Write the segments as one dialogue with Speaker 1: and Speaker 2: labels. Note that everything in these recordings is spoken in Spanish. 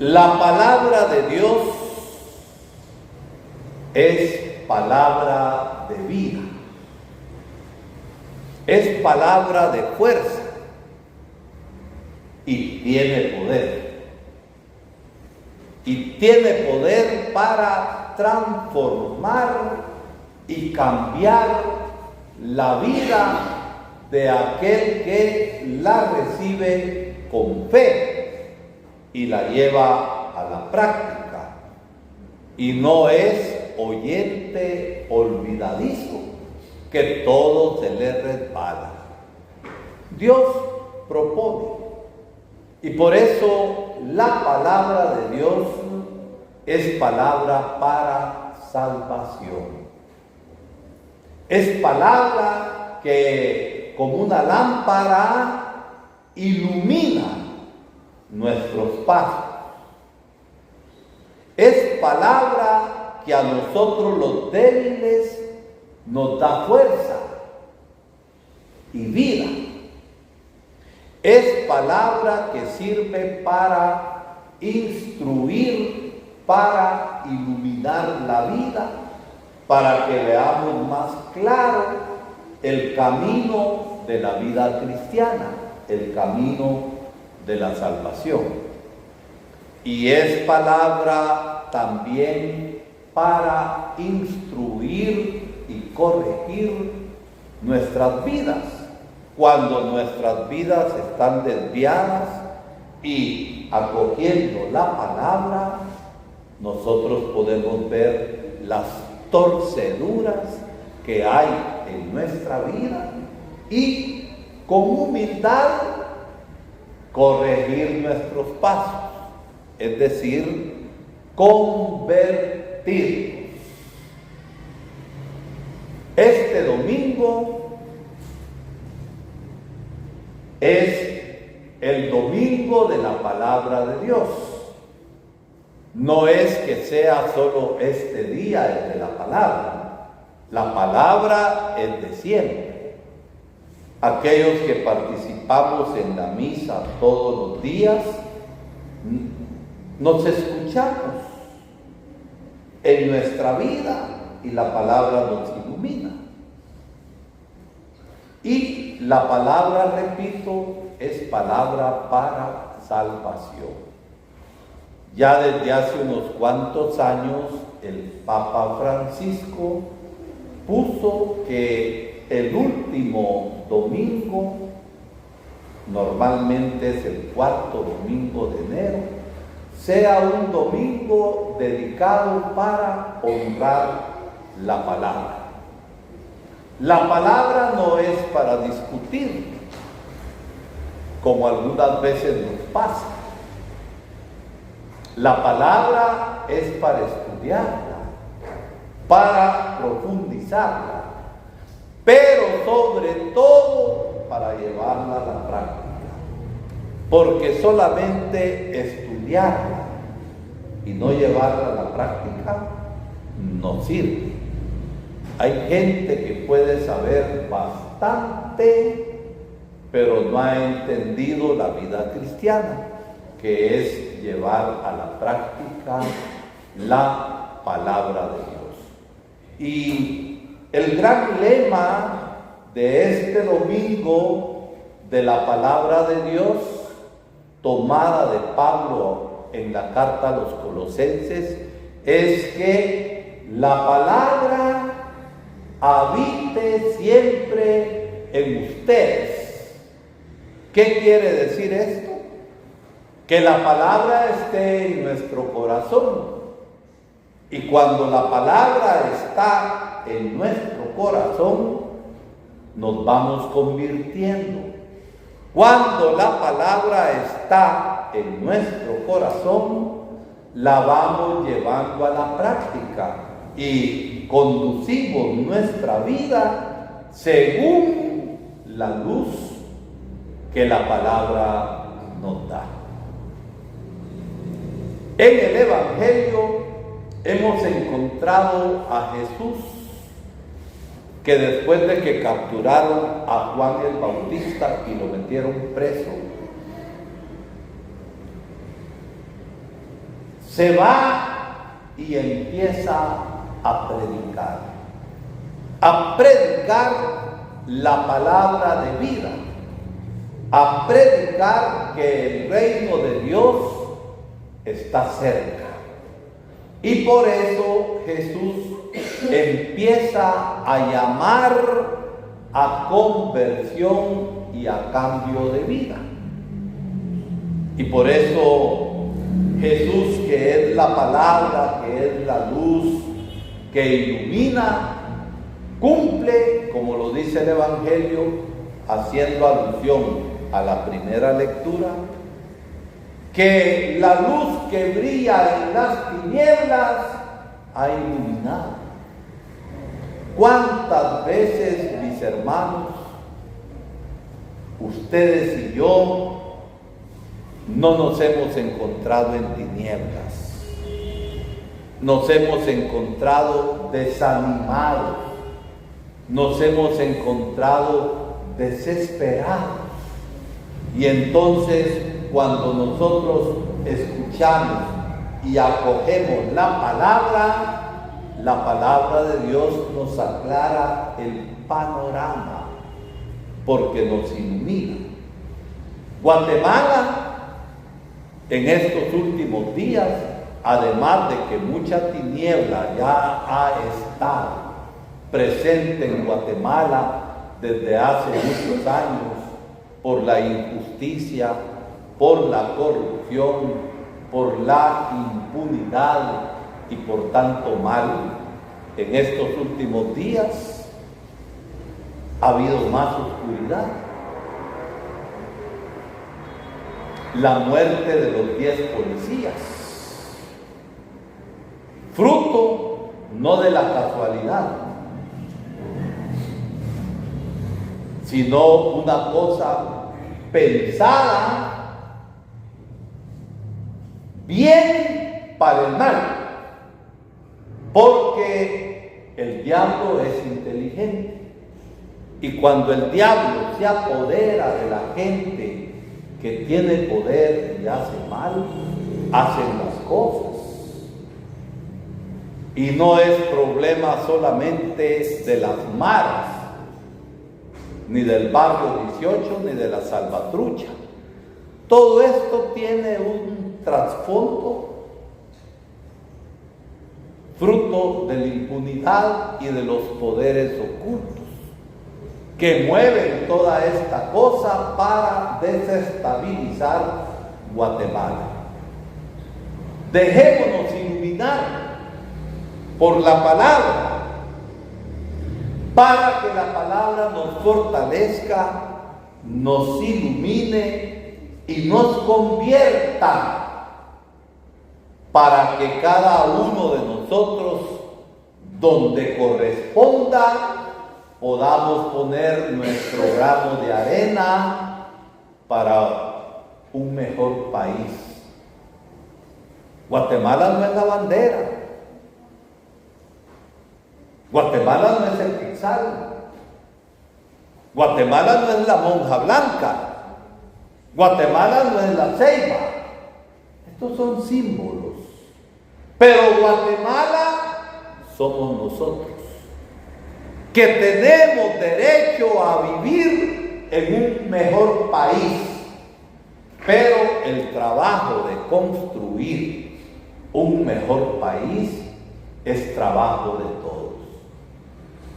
Speaker 1: La palabra de Dios es palabra de vida, es palabra de fuerza y tiene poder. Y tiene poder para transformar y cambiar la vida de aquel que la recibe con fe y la lleva a la práctica. Y no es oyente olvidadizo, que todo se le resbala. Dios propone. Y por eso la palabra de Dios es palabra para salvación. Es palabra que como una lámpara ilumina nuestros pasos. Es palabra que a nosotros los débiles nos da fuerza y vida. Es palabra que sirve para instruir, para iluminar la vida, para que veamos más claro el camino de la vida cristiana, el camino de la salvación. Y es palabra también para instruir y corregir nuestras vidas, cuando nuestras vidas están desviadas, y acogiendo la palabra, nosotros podemos ver las torceduras que hay en nuestra vida y con humildad corregir nuestros pasos, es decir, convertirnos. Este domingo es el domingo de la palabra de Dios. No es que sea solo este día el de la palabra. La palabra es de siempre. Aquellos que participamos en la misa todos los días, nos escuchamos en nuestra vida y la palabra nos ilumina. Y la palabra, repito, es palabra para salvación. Ya desde hace unos cuantos años el Papa Francisco puso que el último domingo, normalmente es el cuarto domingo de enero, sea un domingo dedicado para honrar la palabra. La palabra no es para discutir, como algunas veces nos pasa. La palabra es para estudiarla, para profundizarla, pero sobre todo para llevarla a la práctica. Porque solamente estudiarla y no llevarla a la práctica no sirve. Hay gente que puede saber bastante, pero no ha entendido la vida cristiana, que es llevar a la práctica la palabra de Dios. Y el gran lema de este domingo de la palabra de Dios, tomada de Pablo en la carta a los Colosenses, es que la palabra habite siempre en ustedes. ¿Qué quiere decir esto? Que la palabra esté en nuestro corazón. Y cuando la palabra está en nuestro corazón, nos vamos convirtiendo. Cuando la palabra está en nuestro corazón, la vamos llevando a la práctica y conducimos nuestra vida según la luz que la palabra nos da. En el Evangelio hemos encontrado a Jesús, que después de que capturaron a Juan el Bautista y lo metieron preso, se va y empieza a predicar la palabra de vida, a predicar que el reino de Dios está cerca. Y por eso Jesús empieza a llamar a conversión y a cambio de vida. Y por eso Jesús, que es la palabra, que es la luz, que ilumina, cumple, como lo dice el Evangelio, haciendo alusión a la primera lectura, que la luz que brilla en las tinieblas ha iluminado. ¿Cuántas veces, mis hermanos, ustedes y yo no nos hemos encontrado en tinieblas? Nos hemos encontrado desanimados, nos hemos encontrado desesperados. Y entonces, cuando nosotros escuchamos y acogemos la palabra de Dios nos aclara el panorama, porque nos ilumina. Guatemala, en estos últimos días, además de que mucha tiniebla ya ha estado presente en Guatemala desde hace muchos años, por la injusticia, por la corrupción, por la impunidad y por tanto mal, en estos últimos días ha habido más oscuridad. La muerte de los 10 policías, fruto no de la casualidad, sino una cosa pensada bien para el mal, porque el diablo es inteligente, y cuando el diablo se apodera de la gente que tiene poder y hace mal, hacen las cosas. Y no es problema solamente de las maras, ni del barrio 18, ni de la Salvatrucha. Todo esto tiene un trasfondo fruto de la impunidad y de los poderes ocultos que mueven toda esta cosa para desestabilizar Guatemala. Dejémonos iluminar por la palabra, para que la palabra nos fortalezca, nos ilumine y nos convierta, para que cada uno de nosotros, donde corresponda, podamos poner nuestro grano de arena para un mejor país. Guatemala no es la bandera, Guatemala no es el quetzal, Guatemala no es la monja blanca, Guatemala no es la ceiba. Estos son símbolos, pero Guatemala somos nosotros, que tenemos derecho a vivir en un mejor país. Pero el trabajo de construir un mejor país es trabajo de todos.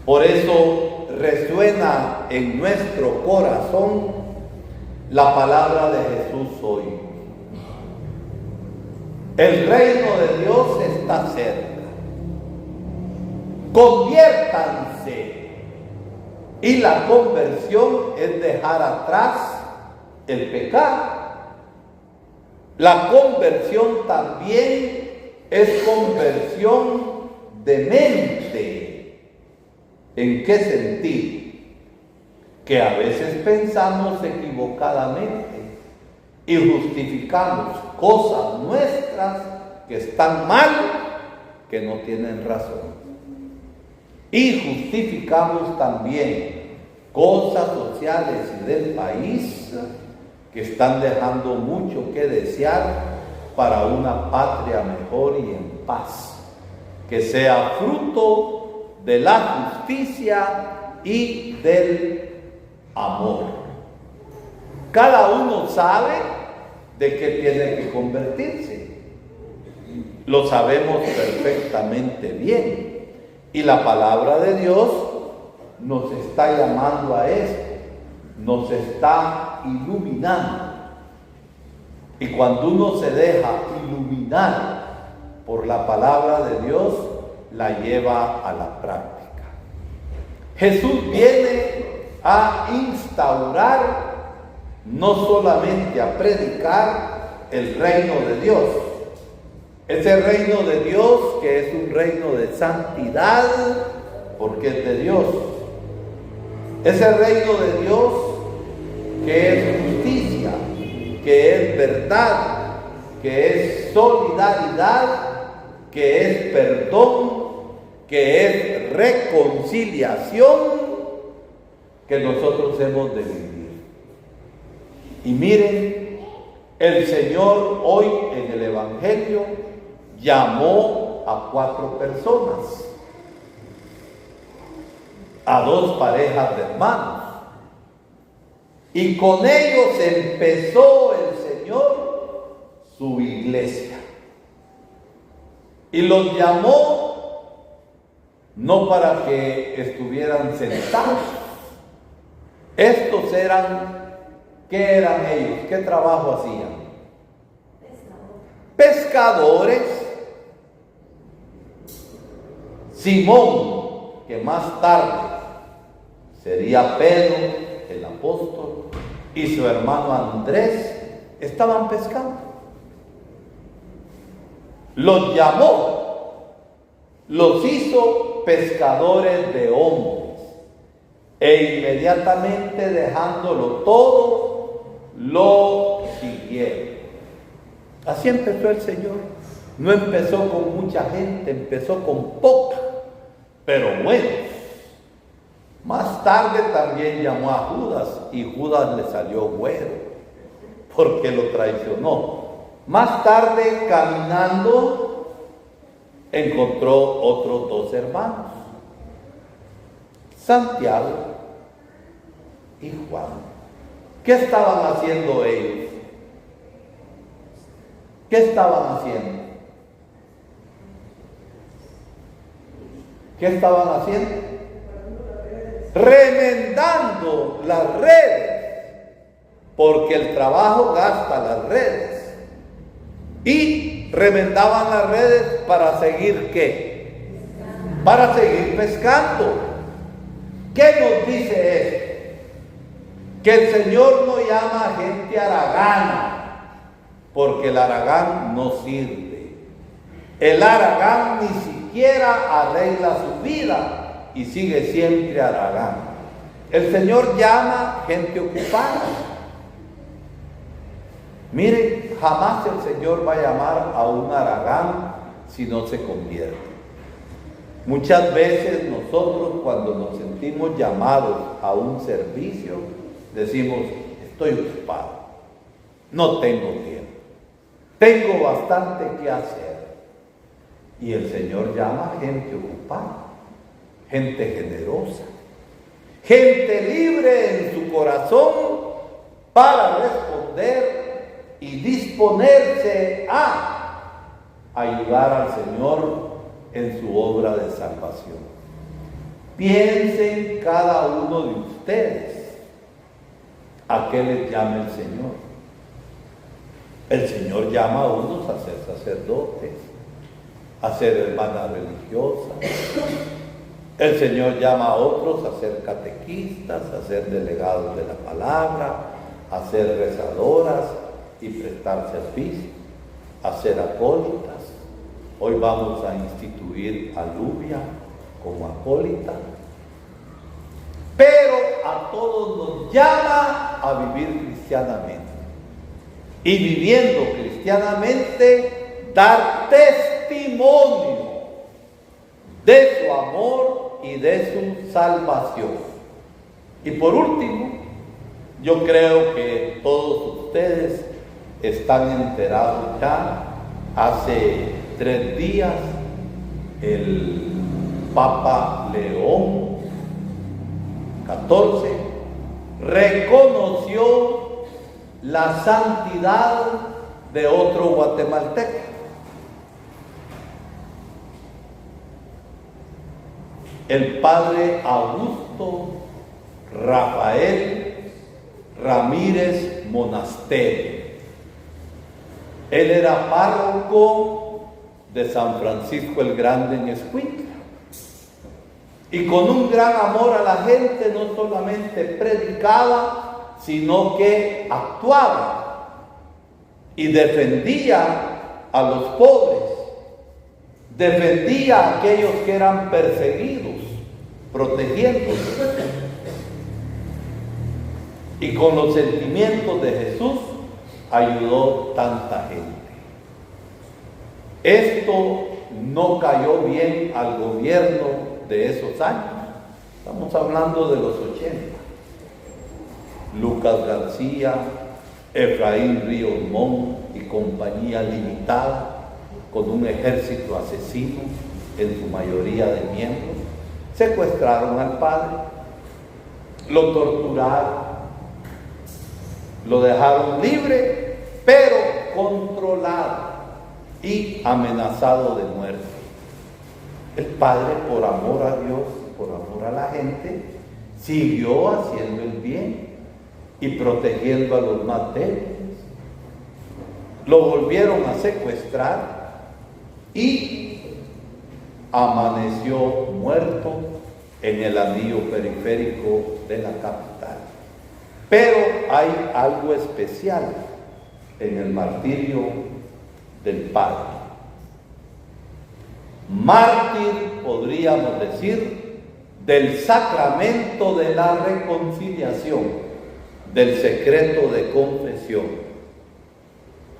Speaker 1: Por eso resuena en nuestro corazón la palabra de Jesús hoy. El reino de Dios está cerca. Conviértanse. Y la conversión es dejar atrás el pecado. La conversión también es conversión de mente. ¿En qué sentido? Que a veces pensamos equivocadamente y justificamos cosas nuestras que están mal, que no tienen razón. Y justificamos también cosas sociales y del país que están dejando mucho que desear para una patria mejor y en paz, que sea fruto de la justicia y del amor. Cada uno sabe de qué tiene que convertirse. Lo sabemos perfectamente bien. Y la palabra de Dios nos está llamando a esto, nos está iluminando. Y cuando uno se deja iluminar por la palabra de Dios, la lleva a la práctica. Jesús viene a instaurar, no solamente a predicar el reino de Dios. Ese reino de Dios que es un reino de santidad, porque es de Dios. Ese reino de Dios que es justicia, que es verdad, que es solidaridad, que es perdón, que es reconciliación, que nosotros hemos de vivir. Y miren, el Señor hoy en el Evangelio llamó a 4 personas, a 2 parejas de hermanos, y con ellos empezó el Señor su iglesia. Y los llamó no para que estuvieran sentados. Estos eran, ¿qué eran ellos? ¿Qué trabajo hacían? Pescadores. Simón, que más tarde sería Pedro, el apóstol, y su hermano Andrés, estaban pescando. Los llamó, los hizo pescadores de hombres, e inmediatamente dejándolo todo, lo siguieron. Así empezó el Señor. No empezó con mucha gente, empezó con poca, pero bueno. Más tarde también llamó a Judas, y Judas le salió güero, porque lo traicionó. Más tarde, caminando, encontró otros 2 hermanos, Santiago y Juan. ¿Qué estaban haciendo ellos? ¿Qué estaban haciendo? ¿Qué estaban haciendo? Remendando las redes, porque el trabajo gasta las redes. Y remendaban las redes para seguir ¿qué? Para seguir pescando. ¿Qué nos dice esto? Que el Señor no llama a gente haragana, porque el haragán no sirve. El haragán ni siquiera arregla su vida y sigue siempre haragán. El Señor llama gente ocupada. Miren, jamás el Señor va a llamar a un haragán si no se convierte. Muchas veces nosotros, cuando nos sentimos llamados a un servicio, decimos: estoy ocupado, no tengo tiempo, tengo bastante que hacer. Y el Señor llama a gente ocupada, gente generosa, gente libre en su corazón para responder y disponerse a ayudar al Señor en su obra de salvación. Piensen cada uno de ustedes a qué les llama el Señor. El Señor llama a unos a ser sacerdotes, a ser hermanas religiosas. El Señor llama a otros a ser catequistas, a ser delegados de la palabra, a ser rezadoras y prestar servicio, a ser acólitas. Hoy vamos a instituir a Lubia como acólita. Pero a todos nos llama a vivir cristianamente. Y viviendo cristianamente, dar testimonio de su amor y de su salvación. Y por último, yo creo que todos ustedes están enterados ya. Hace 3 días el Papa León XIV reconoció la santidad de otro guatemalteco. El padre Augusto Rafael Ramírez Monasterio. Él era párroco de San Francisco el Grande en Escuintla. Y con un gran amor a la gente no solamente predicaba, sino que actuaba y defendía a los pobres, defendía a aquellos que eran perseguidos, protegiéndolos. Y con los sentimientos de Jesús ayudó tanta gente. Esto no cayó bien al gobierno de esos años. Estamos hablando de los 80. Lucas García, Efraín Ríos Mon y compañía limitada, con un ejército asesino, en su mayoría de miembros, secuestraron al padre, lo torturaron, lo dejaron libre, pero controlado y amenazado de muerte. El padre, por amor a Dios, por amor a la gente, siguió haciendo el bien y protegiendo a los más débiles. Lo volvieron a secuestrar y amaneció muerto en el anillo periférico de la capital. Pero hay algo especial en el martirio del padre. Mártir, podríamos decir, del sacramento de la reconciliación, del secreto de confesión.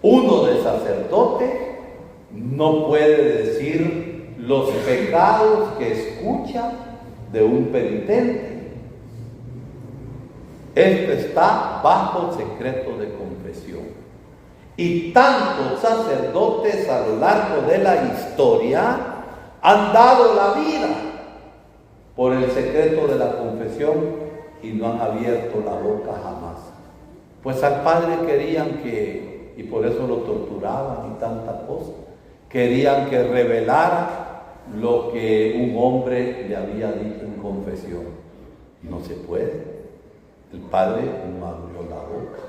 Speaker 1: Uno de sacerdote no puede decir los pecados que escucha de un penitente. Esto está bajo secreto de confesión. Y tantos sacerdotes a lo largo de la historia han dado la vida por el secreto de la confesión y no han abierto la boca jamás. Pues al padre querían que, y por eso lo torturaban y tanta cosa, querían que revelara lo que un hombre le había dicho en confesión. No se puede. El padre no abrió la boca.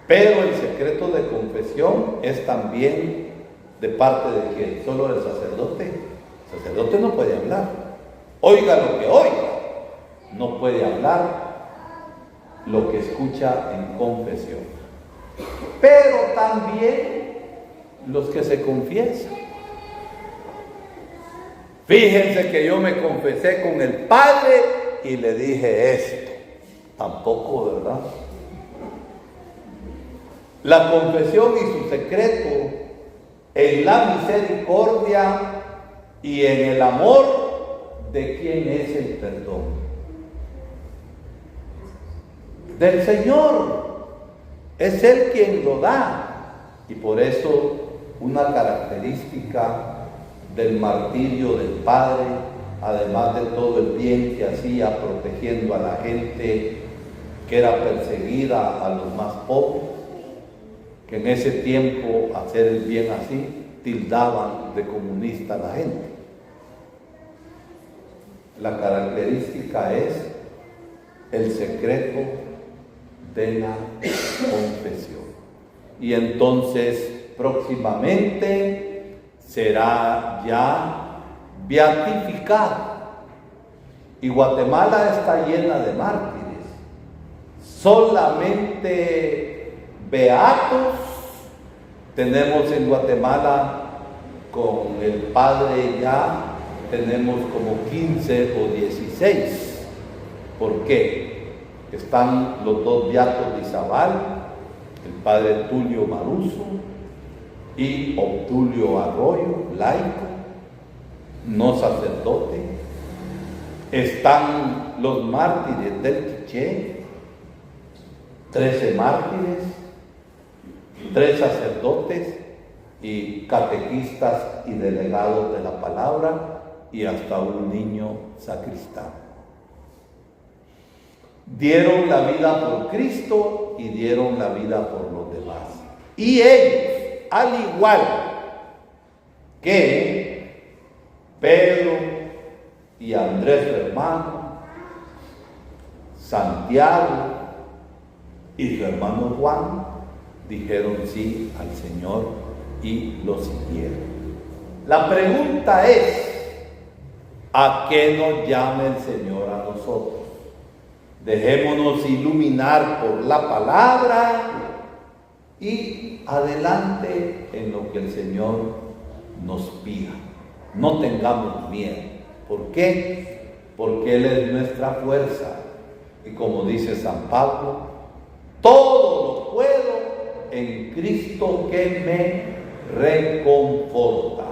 Speaker 1: Pero el secreto de confesión es también de parte de quien, solo del sacerdote. El sacerdote no puede hablar. Oiga lo que oiga. No puede hablar lo que escucha en confesión. Pero también los que se confiesan. Fíjense que yo me confesé con el Padre y le dije esto. Tampoco, ¿verdad? La confesión y su secreto en la misericordia y en el amor de quien es el perdón. Del Señor. Es Él quien lo da. Y por eso una característica del martirio del Padre, además de todo el bien que hacía protegiendo a la gente que era perseguida, a los más pobres, que en ese tiempo hacer el bien así tildaban de comunista a la gente. La característica es el secreto de la confesión. Y entonces próximamente será ya beatificado. Y Guatemala está llena de mártires. Solamente beatos tenemos en Guatemala, con el padre ya tenemos como 15 o 16. ¿Por qué? Están los 2 beatos de Izabal, el padre Tulio Maruso y Obdulio Arroyo, laico, no sacerdote. Están los mártires del Quiché, 13 mártires, 3 sacerdotes y catequistas y delegados de la palabra y hasta un niño sacristán. Dieron la vida por Cristo y dieron la vida por los demás. Y ellos, al igual que Pedro y Andrés su hermano, Santiago y su hermano Juan, dijeron sí al Señor y lo siguieron. La pregunta es, ¿a qué nos llama el Señor a nosotros? Dejémonos iluminar por la palabra y adelante en lo que el Señor nos pida. No tengamos miedo. ¿Por qué? Porque Él es nuestra fuerza. Y como dice San Pablo, todo lo puedo en Cristo que me reconforta.